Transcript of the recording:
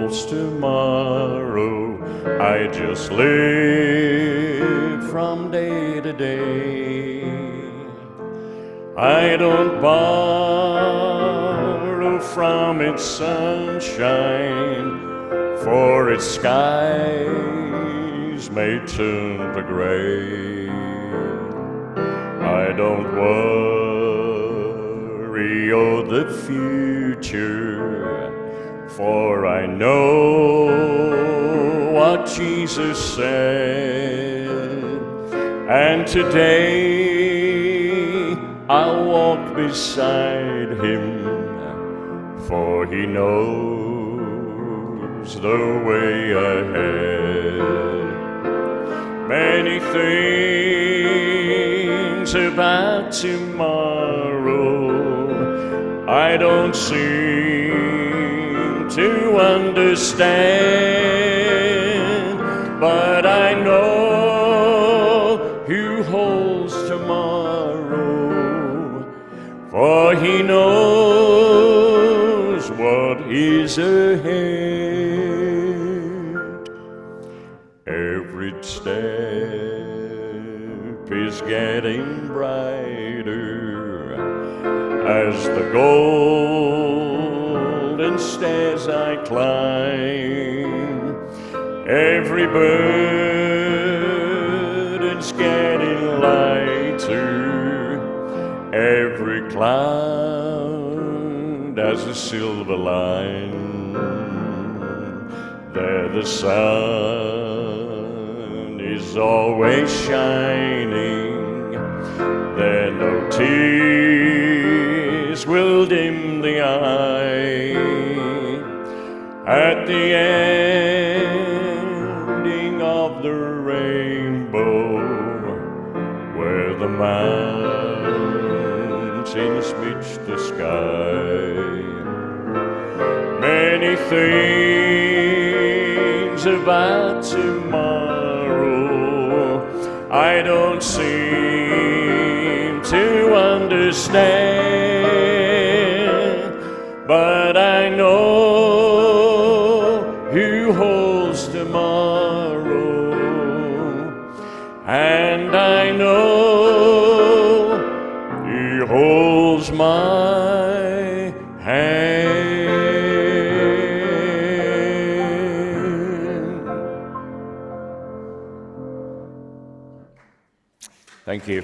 holds tomorrow. I just live from day to day. I don't borrow from its sunshine, for its skies may turn to gray. I don't worry of the future, for I know what Jesus said. And today I'll walk beside him, for he knows the way ahead. Many things about tomorrow I don't seem to understand, but I know who holds tomorrow, for he knows what is ahead. Every step is getting brighter as the golden stairs I climb. Every burden's getting lighter, every cloud has a silver line. There the sun is always shining, there no tears will dim the eye. At the ending of the rainbow, where the mountains meet the sky, many things about tomorrow I don't seem to understand, but I know who holds tomorrow, and I know he holds my hand. Thank you.